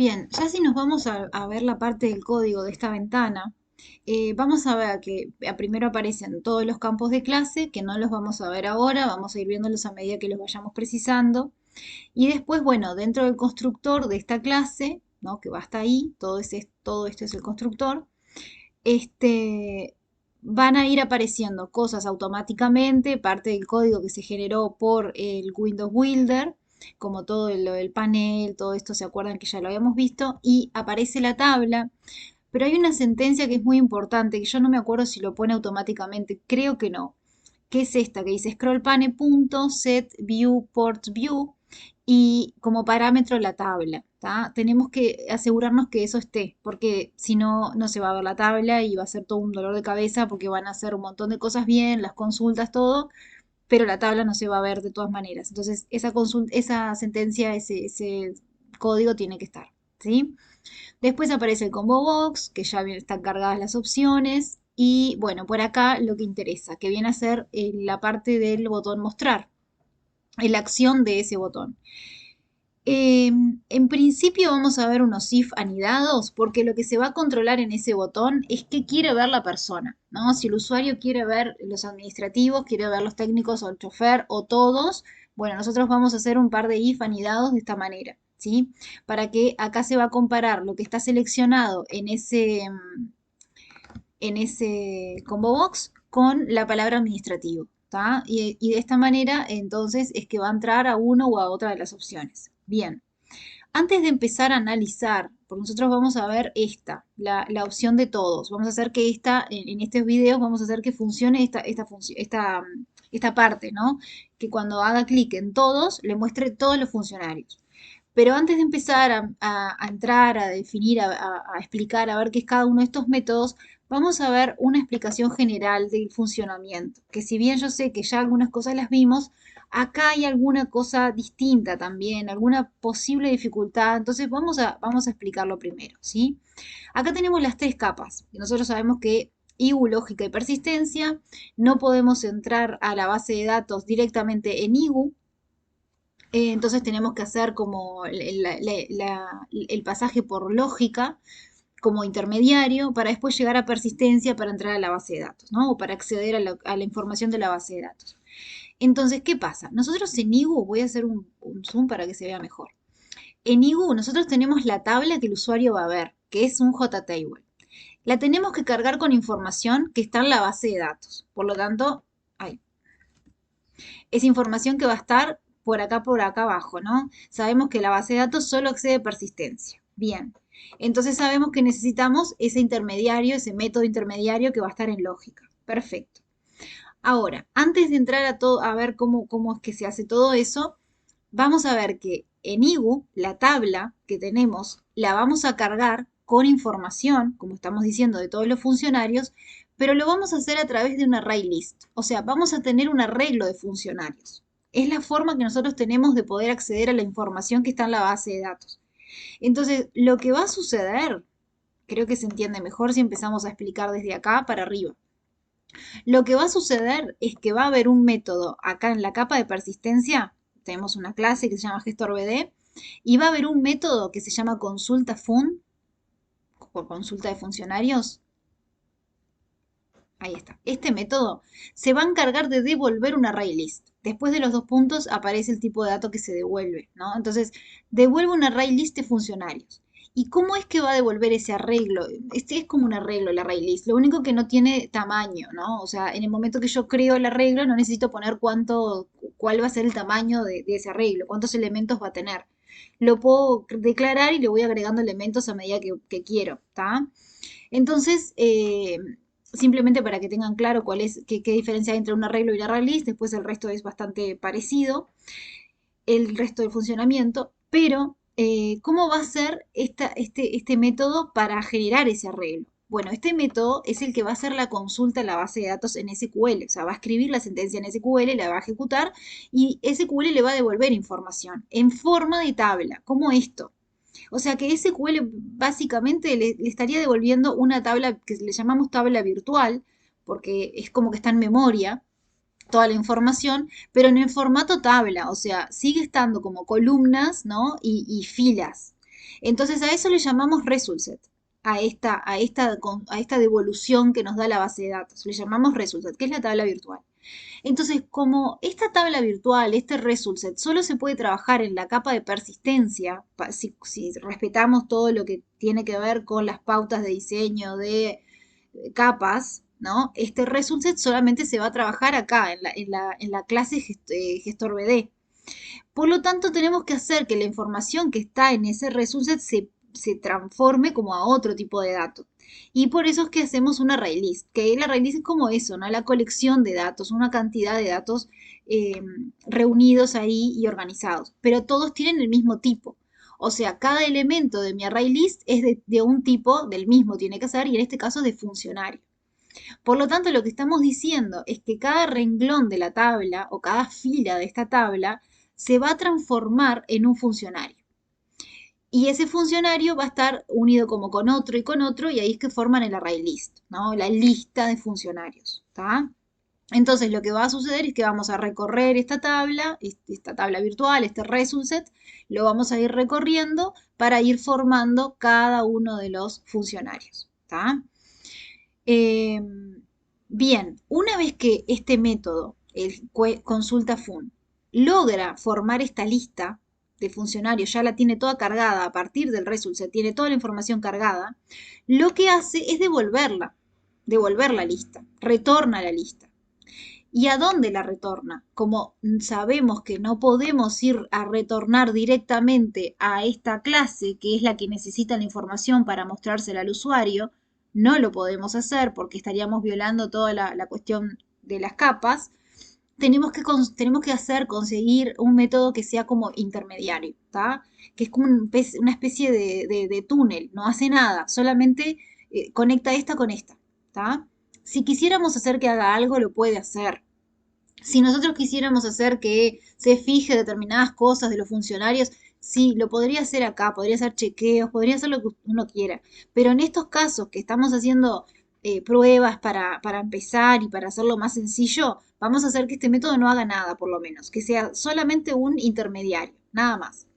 Bien, ya si nos vamos a ver la parte del código de esta ventana, vamos a ver que primero aparecen todos los campos de clase, que no los vamos a ver ahora, vamos a ir viéndolos a medida que los vayamos precisando. Y después, bueno, dentro del constructor de esta clase, ¿no? Que va hasta ahí, todo esto es el constructor, este, van a ir apareciendo cosas automáticamente, parte del código que se generó por el Windows Builder, como todo lo del panel, todo esto, se acuerdan que ya lo habíamos visto, y aparece la tabla, pero hay una sentencia que es muy importante, que yo no me acuerdo si lo pone automáticamente, creo que no, que es esta, que dice scroll pane.set view port view y como parámetro la tabla. ¿Tá? Tenemos que asegurarnos que eso esté, porque si no, no se va a ver la tabla y va a ser todo un dolor de cabeza porque van a hacer un montón de cosas bien, las consultas, todo, pero la tabla no se va a ver de todas maneras. Entonces, esa consulta, esa sentencia, ese código tiene que estar. ¿Sí? Después aparece el combo box, que ya están cargadas las opciones. Y bueno, por acá lo que interesa, que viene a ser la parte del botón mostrar, la acción de ese botón. En principio vamos a ver unos if anidados porque lo que se va a controlar en ese botón es qué quiere ver la persona, ¿no? Si el usuario quiere ver los administrativos, quiere ver los técnicos o el chofer o todos, bueno, nosotros vamos a hacer un par de if anidados de esta manera, ¿sí? Para que acá se va a comparar lo que está seleccionado en ese combo box con la palabra administrativo, ¿tá? Y de esta manera entonces es que va a entrar a uno o a otra de las opciones. Bien. Antes de empezar a analizar, porque nosotros vamos a ver la opción de todos, vamos a hacer que en estos videos vamos a hacer que funcione esta parte, ¿no? Que cuando haga clic en todos, le muestre todos los funcionarios. Pero antes de empezar a entrar, a definir, a explicar, a ver qué es cada uno de estos métodos, vamos a ver una explicación general del funcionamiento, que si bien yo sé que ya algunas cosas las vimos, acá hay alguna cosa distinta también, alguna posible dificultad, entonces vamos a explicarlo primero, ¿sí? Acá tenemos las tres capas, y nosotros sabemos que IU, lógica y persistencia, no podemos entrar a la base de datos directamente en IGU, entonces tenemos que hacer como el pasaje por lógica como intermediario para después llegar a persistencia para entrar a la base de datos, ¿no? O para acceder a la información de la base de datos. Entonces, ¿qué pasa? Nosotros en IGU, voy a hacer un zoom para que se vea mejor. En IGU nosotros tenemos la tabla que el usuario va a ver, que es un JTable. La tenemos que cargar con información que está en la base de datos. Por lo tanto, es información que va a estar por acá abajo, ¿no? Sabemos que la base de datos solo accede a persistencia. Bien. Entonces sabemos que necesitamos ese intermediario, ese método intermediario que va a estar en lógica. Perfecto. Ahora, antes de entrar a ver cómo es que se hace todo eso, vamos a ver que en IGU, la tabla que tenemos, la vamos a cargar con información, como estamos diciendo, de todos los funcionarios, pero lo vamos a hacer a través de un array list. O sea, vamos a tener un arreglo de funcionarios. Es la forma que nosotros tenemos de poder acceder a la información que está en la base de datos. Entonces, lo que va a suceder, creo que se entiende mejor si empezamos a explicar desde acá para arriba. Lo que va a suceder es que va a haber un método acá en la capa de persistencia, tenemos una clase que se llama GestorBD, y va a haber un método que se llama consulta_fun, o consulta de funcionarios. Ahí está. Este método se va a encargar de devolver un array list. Después de los dos puntos aparece el tipo de dato que se devuelve, ¿no? Entonces, devuelve un array list de funcionarios. ¿Y cómo es que va a devolver ese arreglo? Este es como un arreglo, el array list. Lo único que no tiene tamaño, ¿no? O sea, en el momento que yo creo el arreglo, no necesito poner cuál va a ser el tamaño de ese arreglo, cuántos elementos va a tener. Lo puedo declarar y le voy agregando elementos a medida que quiero, ¿está? Entonces, simplemente para que tengan claro qué diferencia hay entre un arreglo y un array list, después el resto es bastante parecido, el resto del funcionamiento, pero ¿cómo va a ser este método para generar ese arreglo? Bueno, este método es el que va a hacer la consulta a la base de datos en SQL, o sea, va a escribir la sentencia en SQL, la va a ejecutar y SQL le va a devolver información en forma de tabla, como esto. O sea que SQL básicamente le estaría devolviendo una tabla que le llamamos tabla virtual, porque es como que está en memoria toda la información, pero en el formato tabla, o sea, sigue estando como columnas, ¿no? Y filas. Entonces a eso le llamamos result set, a esta devolución que nos da la base de datos. Le llamamos result set, que es la tabla virtual. Entonces, como esta tabla virtual, este result set, solo se puede trabajar en la capa de persistencia, si respetamos todo lo que tiene que ver con las pautas de diseño de capas, ¿no? Este result set solamente se va a trabajar acá, en la clase gestor BD. Por lo tanto, tenemos que hacer que la información que está en ese result set se transforme como a otro tipo de dato. Y por eso es que hacemos una array list, que la array list es como eso, ¿no? La colección de datos, una cantidad de datos reunidos ahí y organizados, pero todos tienen el mismo tipo. O sea, cada elemento de mi array list es de un tipo, del mismo tiene que ser, y en este caso de funcionario. Por lo tanto, lo que estamos diciendo es que cada renglón de la tabla o cada fila de esta tabla se va a transformar en un funcionario. Y ese funcionario va a estar unido como con otro y ahí es que forman el array list, ¿no? La lista de funcionarios, ¿está? Entonces lo que va a suceder es que vamos a recorrer esta tabla virtual, este result set, lo vamos a ir recorriendo para ir formando cada uno de los funcionarios, ¿está? Eh, Bien, una vez que este método, el consulta fun, logra formar esta lista de funcionarios, ya la tiene toda cargada a partir del result, se tiene toda la información cargada, lo que hace es devolver la lista, retorna la lista. ¿Y a dónde la retorna? Como sabemos que no podemos ir a retornar directamente a esta clase, que es la que necesita la información para mostrársela al usuario, no lo podemos hacer porque estaríamos violando toda la cuestión de las capas. Tenemos que conseguir un método que sea como intermediario, ¿tá? Que es como una especie de túnel, no hace nada, solamente conecta esta con esta, ¿tá? Si quisiéramos hacer que haga algo, lo puede hacer. Si nosotros quisiéramos hacer que se fije determinadas cosas de los funcionarios, sí, lo podría hacer acá, podría hacer chequeos, podría hacer lo que uno quiera. Pero en estos casos que estamos haciendo pruebas para empezar y para hacerlo más sencillo, vamos a hacer que este método no haga nada, por lo menos, que sea solamente un intermediario, nada más.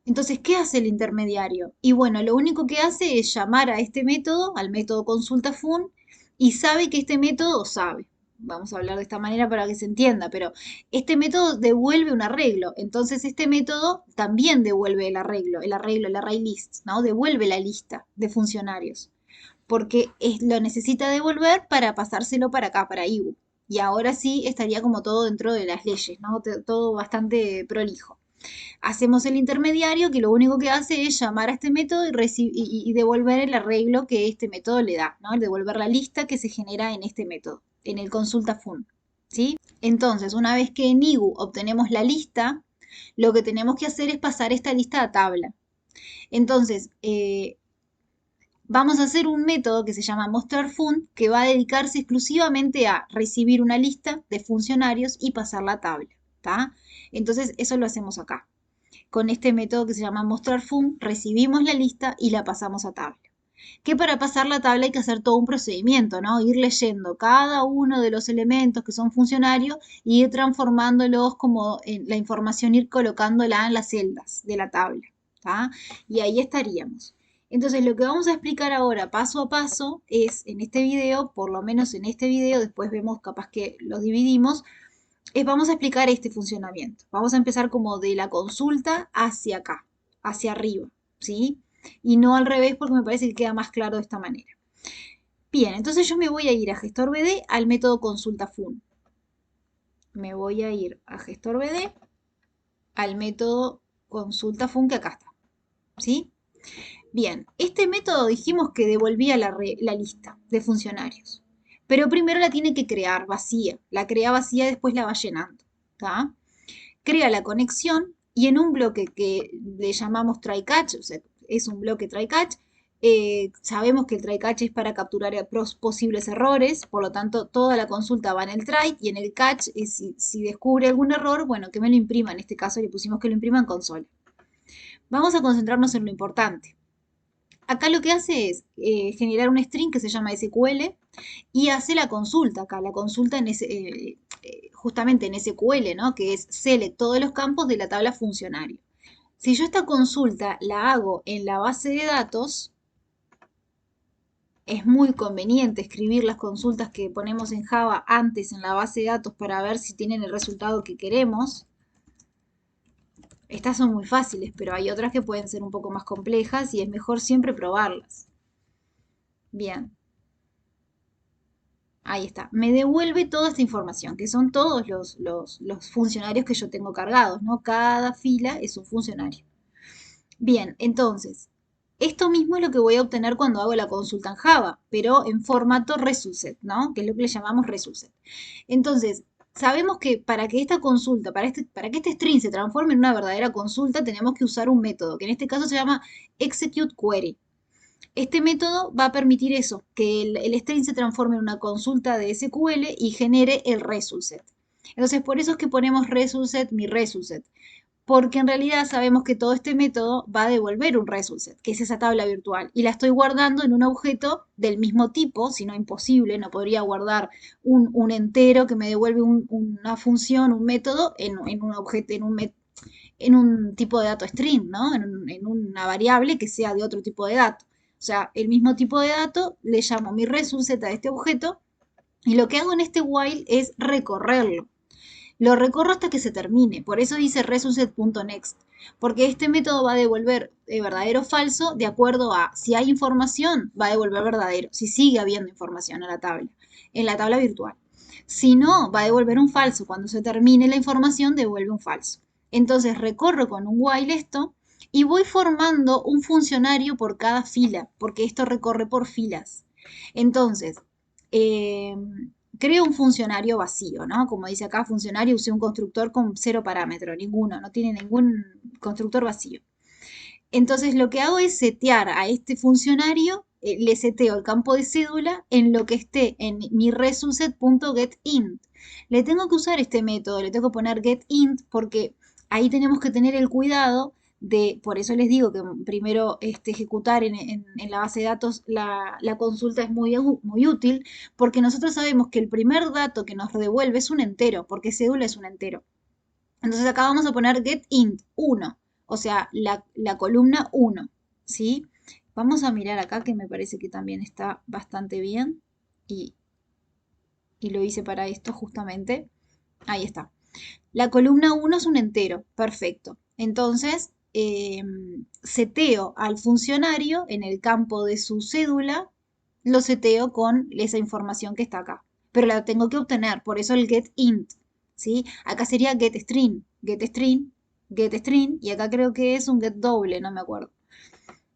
Entonces, ¿qué hace el intermediario? Y bueno, lo único que hace es llamar a este método, al método consulta fun, y sabe que este método sabe. Vamos a hablar de esta manera para que se entienda, pero este método devuelve un arreglo. Entonces, este método también devuelve el array list, ¿no? Devuelve la lista de funcionarios, porque lo necesita devolver para pasárselo para acá, para IBU. Y ahora sí estaría como todo dentro de las leyes, ¿no? Todo bastante prolijo. Hacemos el intermediario que lo único que hace es llamar a este método y devolver el arreglo que este método le da, ¿no? El devolver la lista que se genera en este método, en el consulta fun, ¿sí? Entonces, una vez que en IGU obtenemos la lista, lo que tenemos que hacer es pasar esta lista a tabla. Entonces, vamos a hacer un método que se llama mostrar_fun que va a dedicarse exclusivamente a recibir una lista de funcionarios y pasarla a tabla, ¿tá? Entonces, eso lo hacemos acá. Con este método que se llama mostrar_fun, recibimos la lista y la pasamos a tabla. Que para pasar la tabla hay que hacer todo un procedimiento, ¿no? Ir leyendo cada uno de los elementos que son funcionarios y ir transformándolos como en la información, ir colocándola en las celdas de la tabla, ¿tá? Y ahí estaríamos. Entonces, lo que vamos a explicar ahora paso a paso es en este video, por lo menos en este video, después vemos capaz que los dividimos, vamos a explicar este funcionamiento. Vamos a empezar como de la consulta hacia acá, hacia arriba, ¿sí? Y no al revés porque me parece que queda más claro de esta manera. Bien, entonces yo me voy a ir a gestor BD al método consulta fun. Me voy a ir a gestor BD al método consulta fun que acá está, ¿sí? Bien, este método dijimos que devolvía la lista de funcionarios, pero primero la tiene que crear vacía. La crea vacía, después la va llenando, ¿tá? Crea la conexión y en un bloque que le llamamos try catch, o sea, es un bloque try catch, sabemos que el try catch es para capturar posibles errores, por lo tanto toda la consulta va en el try y en el catch, si descubre algún error, bueno, que me lo imprima, en este caso le pusimos que lo imprima en consola. Vamos a concentrarnos en lo importante. Acá lo que hace es generar un string que se llama SQL y hace la consulta acá, la consulta justamente en SQL, ¿no? Que es select todos los campos de la tabla funcionario. Si yo esta consulta la hago en la base de datos, es muy conveniente escribir las consultas que ponemos en Java antes en la base de datos para ver si tienen el resultado que queremos. Estas son muy fáciles, pero hay otras que pueden ser un poco más complejas y es mejor siempre probarlas. Bien, ahí está. Me devuelve toda esta información, que son todos los funcionarios que yo tengo cargados, ¿no? Cada fila es un funcionario. Bien, entonces, esto mismo es lo que voy a obtener cuando hago la consulta en Java, pero en formato resultset, ¿no? Que es lo que le llamamos resultset. Entonces, sabemos que para que esta consulta, para que este string se transforme en una verdadera consulta, tenemos que usar un método, que en este caso se llama execute query. Este método va a permitir eso, que el string se transforme en una consulta de SQL y genere el resultset. Entonces, por eso es que ponemos resultset, mi resultset, porque en realidad sabemos que todo este método va a devolver un resultset, que es esa tabla virtual, y la estoy guardando en un objeto del mismo tipo, si no imposible, no podría guardar un entero que me devuelve una función, un método, en un objeto, en un tipo de dato string, ¿no? En una variable que sea de otro tipo de dato. O sea, el mismo tipo de dato le llamo mi resultset a este objeto y lo que hago en este while es recorrerlo. Lo recorro hasta que se termine, por eso dice resultset.next, porque este método va a devolver verdadero o falso de acuerdo a si hay información, va a devolver verdadero, si sigue habiendo información en la tabla virtual. Si no, va a devolver un falso. Cuando se termine la información, devuelve un falso. Entonces recorro con un while esto y voy formando un funcionario por cada fila, porque esto recorre por filas. Entonces, eh, creo un funcionario vacío, ¿no? Como dice acá, funcionario, usé un constructor con cero parámetro, ninguno, no tiene ningún constructor vacío. Entonces lo que hago es setear a este funcionario, le seteo el campo de cédula en lo que esté en mi resultset.getInt. Le tengo que usar este método, le tengo que poner getInt porque ahí tenemos que tener el cuidado de, por eso les digo que primero ejecutar en la base de datos la consulta es muy útil, porque nosotros sabemos que el primer dato que nos devuelve es un entero, porque cédula es un entero. Entonces acá vamos a poner getInt 1, o sea, la columna 1, ¿sí? Vamos a mirar acá que me parece que también está bastante bien y, y lo hice para esto justamente. Ahí está. La columna 1 es un entero, perfecto. Entonces, seteo al funcionario en el campo de su cédula, lo seteo con esa información que está acá. Pero la tengo que obtener, por eso el getInt, ¿sí? Acá sería getString, getString, getString, y acá creo que es un getDoble, no me acuerdo.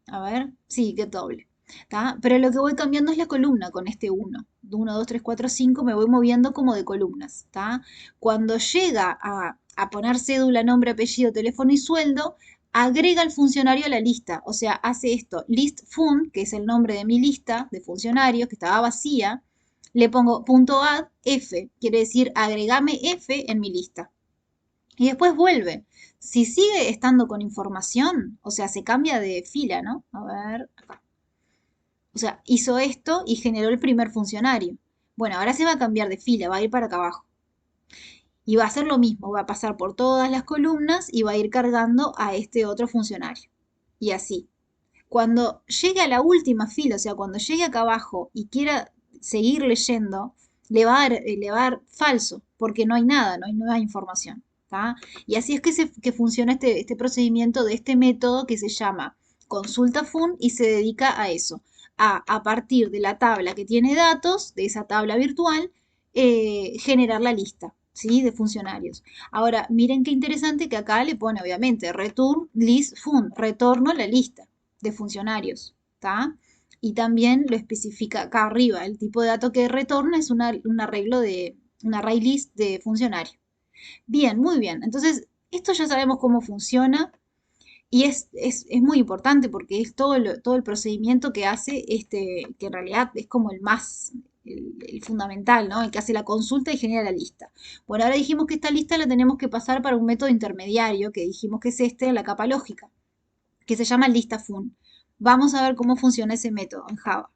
A ver, sí, getDoble. ¿Tá? Pero lo que voy cambiando es la columna con este 1. 1, 2, 3, 4, 5, me voy moviendo como de columnas. ¿Tá? Cuando llega a poner cédula, nombre, apellido, teléfono y sueldo, agrega al funcionario a la lista. O sea, hace esto, listFun, que es el nombre de mi lista de funcionarios, que estaba vacía, le pongo .add F, quiere decir agregame F en mi lista. Y después vuelve. Si sigue estando con información, o sea, se cambia de fila, ¿no? A ver, acá. O sea, hizo esto y generó el primer funcionario. Bueno, ahora se va a cambiar de fila, va a ir para acá abajo. Y va a hacer lo mismo, va a pasar por todas las columnas y va a ir cargando a este otro funcionario. Y así. Cuando llegue a la última fila, o sea, cuando llegue acá abajo y quiera seguir leyendo, le va a dar falso, porque no hay nada, no hay nueva información. ¿Tá? Y así es que funciona este procedimiento de este método que se llama consulta fun y se dedica a eso, a partir de la tabla que tiene datos, de esa tabla virtual, generar la lista. ¿Sí? De funcionarios. Ahora, miren qué interesante que acá le pone, obviamente, return list fun, retorno la lista de funcionarios, ¿tá? Y también lo especifica acá arriba, el tipo de dato que retorna es un arreglo de, un array list de funcionario. Bien, muy bien. Entonces, esto ya sabemos cómo funciona y es muy importante porque es todo el procedimiento que hace, que en realidad es como el más, el fundamental, ¿no? El que hace la consulta y genera la lista. Bueno, ahora dijimos que esta lista la tenemos que pasar para un método intermediario, que dijimos que es la capa lógica, que se llama lista fun. Vamos a ver cómo funciona ese método en Java.